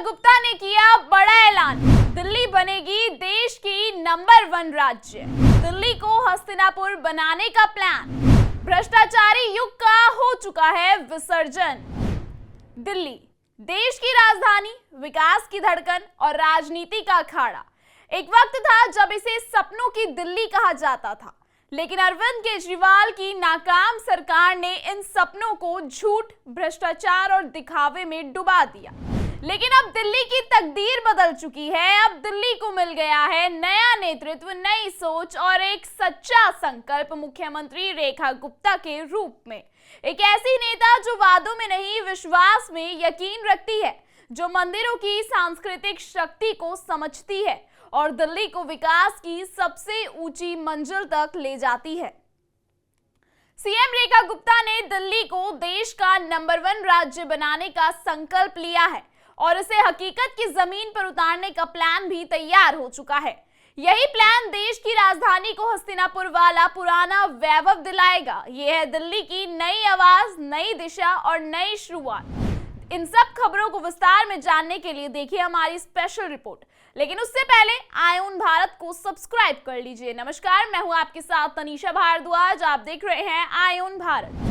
गुप्ता ने किया बड़ा ऐलान, दिल्ली बनेगी देश की नंबर 1 राज्य। दिल्ली को हस्तिनापुर बनाने का प्लान, भ्रष्टाचारी युग का हो चुका है विसर्जन। दिल्ली देश की राजधानी, विकास की धड़कन और राजनीति का अखाड़ा। एक वक्त था जब इसे सपनों की दिल्ली कहा जाता था, लेकिन अरविंद केजरीवाल की नाकाम सरकार ने इन सपनों को झूठ, भ्रष्टाचार और दिखावे में डुबा दिया। लेकिन अब दिल्ली की तकदीर बदल चुकी है। अब दिल्ली को मिल गया है नया नेतृत्व, नई सोच और एक सच्चा संकल्प मुख्यमंत्री रेखा गुप्ता के रूप में। एक ऐसी नेता जो वादों में नहीं, विश्वास में यकीन रखती है, जो मंदिरों की सांस्कृतिक शक्ति को समझती है और दिल्ली को विकास की सबसे ऊंची मंजिल तक ले जाती है। सीएम रेखा गुप्ता ने दिल्ली को देश का नंबर 1 राज्य बनाने का संकल्प लिया है और इसे हकीकत की जमीन पर उतारने का प्लान भी तैयार हो चुका है। यही प्लान देश की राजधानी को हस्तिनापुर वाला पुराना वैभव दिलाएगा। यह है दिल्ली की नई आवाज, नई दिशा और नई शुरुआत। इन सब खबरों को विस्तार में जानने के लिए देखिए हमारी स्पेशल रिपोर्ट। लेकिन उससे पहले आयुन भारत को सब्सक्राइब कर लीजिए। नमस्कार, मैं हूं आपके साथ तनीषा भारद्वाज, आप देख रहे हैं आयुन भारत।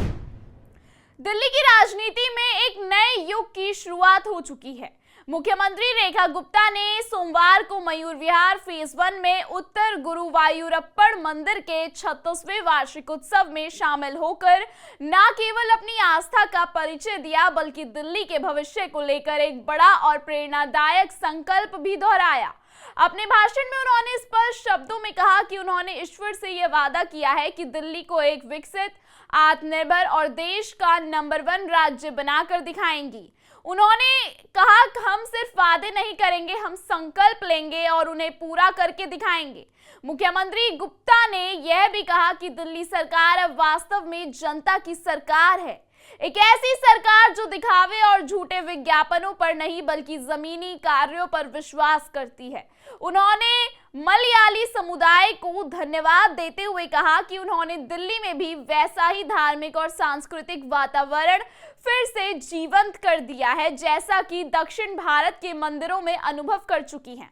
दिल्ली की राजनीति में एक नए युग की शुरुआत हो चुकी है। मुख्यमंत्री रेखा गुप्ता ने सोमवार को मयूर विहार फेज 1 में उत्तर गुरुवायूरप्पन मंदिर के 36वें वार्षिक उत्सव में शामिल होकर न केवल अपनी आस्था का परिचय दिया, बल्कि दिल्ली के भविष्य को लेकर एक बड़ा और प्रेरणादायक संकल्प भी दोहराया। अपने भाषण में उन्होंने स्पष्ट शब्दों में कहा कि उन्होंने ईश्वर से यह वादा किया है कि दिल्ली को एक विकसित, आत्मनिर्भर और देश का नंबर 1 राज्य बनाकर दिखाएंगी। उन्होंने कहा कि हम सिर्फ वादे नहीं करेंगे, हम संकल्प लेंगे और उन्हें पूरा करके दिखाएंगे। मुख्यमंत्री गुप्ता ने यह भी कहा कि दिल्ली सरकार अब वास्तव में जनता की सरकार है, एक ऐसी सरकार जो दिखावे और झूठे विज्ञापनों पर नहीं, बल्कि जमीनी कार्यों पर विश्वास करती है। उन्होंने मलयाली समुदाय को धन्यवाद देते हुए कहा कि उन्होंने दिल्ली में भी वैसा ही धार्मिक और सांस्कृतिक वातावरण फिर से जीवंत कर दिया है, जैसा कि दक्षिण भारत के मंदिरों में अनुभव कर चुकी हैं।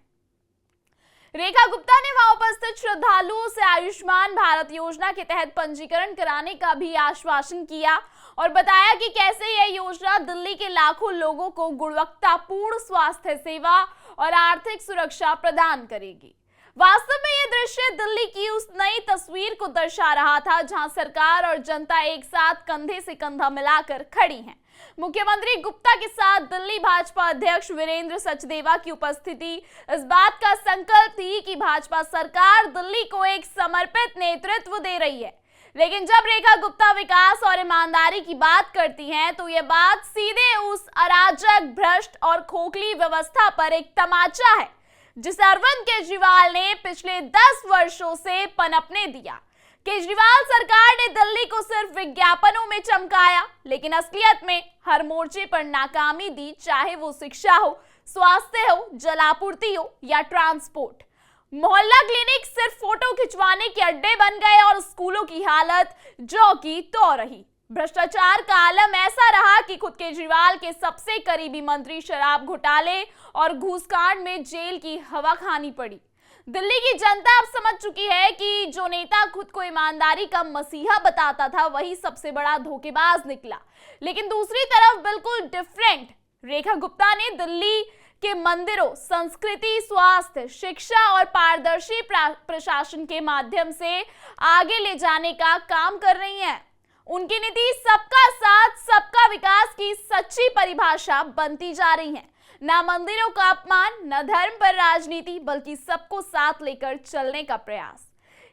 रेखा गुप्ता ने वहां उपस्थित श्रद्धालुओं से आयुष्मान भारत योजना के तहत पंजीकरण कराने का भी आश्वासन किया और बताया कि कैसे यह योजना दिल्ली के लाखों लोगों को गुणवत्तापूर्ण स्वास्थ्य सेवा और आर्थिक सुरक्षा प्रदान करेगी। वास्तव में यह दृश्य दिल्ली की उस नई तस्वीर को दर्शा रहा था, जहां सरकार और जनता एक साथ कंधे से कंधा मिलाकर खड़ी हैं। मुख्यमंत्री गुप्ता के साथ दिल्ली भाजपा अध्यक्ष वीरेंद्र सचदेवा की उपस्थिति इस बात का संकल्प थी कि भाजपा सरकार दिल्ली को एक समर्पित नेतृत्व दे रही है। लेकिन जब रेखा गुप्ता विकास और ईमानदारी की बात करती हैं, तो यह बात सीधे उस अराजक, भ्रष्ट और खोखली व्यवस्था पर एक तमाचा है जिसे अरविंद केजरीवाल ने पिछले 10 वर्षों से पनपने दिया। केजरीवाल सरकार ने दिल्ली को सिर्फ विज्ञापनों में चमकाया, लेकिन असलियत में हर मोर्चे पर नाकामी दी, चाहे वो शिक्षा हो, स्वास्थ्य हो, जलापूर्ति हो या ट्रांसपोर्ट। मोहल्ला क्लिनिक सिर्फ फोटो खिंचवाने के अड्डे बन गए और स्कूलों की हालत जो की तो रही। भ्रष्टाचार का आलम ऐसा रहा कि खुद केजरीवाल के सबसे करीबी मंत्री शराब घोटाले और घूसकांड में जेल की हवा खानी पड़ी। दिल्ली की जनता अब समझ चुकी है कि जो नेता खुद को ईमानदारी का मसीहा बताता था, वही सबसे बड़ा धोखेबाज निकला। लेकिन दूसरी तरफ बिल्कुल डिफरेंट, रेखा गुप्ता ने दिल्ली के मंदिरों, संस्कृति, स्वास्थ्य, शिक्षा और पारदर्शी प्रशासन के माध्यम से आगे ले जाने का काम कर रही हैं। उनकी नीति सबका साथ, सबका विकास की सच्ची परिभाषा बनती जा रही है। ना मंदिरों का अपमान, न धर्म पर राजनीति, बल्कि सबको साथ लेकर चलने का प्रयास।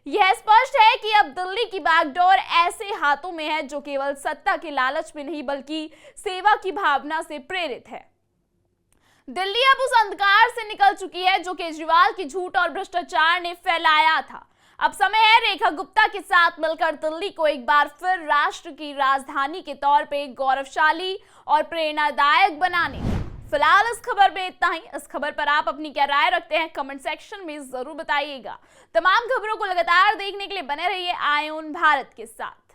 यह स्पष्ट है कि अब दिल्ली की बागडोर ऐसे हाथों में है जो केवल सत्ता के लालच में नहीं, बल्कि सेवा की भावना से प्रेरित है। दिल्ली अब उस अंधकार से निकल चुकी है जो केजरीवाल की झूठ और भ्रष्टाचार ने फैलाया था। अब समय है रेखा गुप्ता के साथ मिलकर दिल्ली को एक बार फिर राष्ट्र की राजधानी के तौर पे गौरवशाली और प्रेरणादायक बनाने का। फिलहाल इस खबर में इतना ही। इस खबर पर आप अपनी क्या राय रखते हैं, कमेंट सेक्शन में जरूर बताइएगा। तमाम खबरों को लगातार देखने के लिए बने रहिए आयुन भारत के साथ।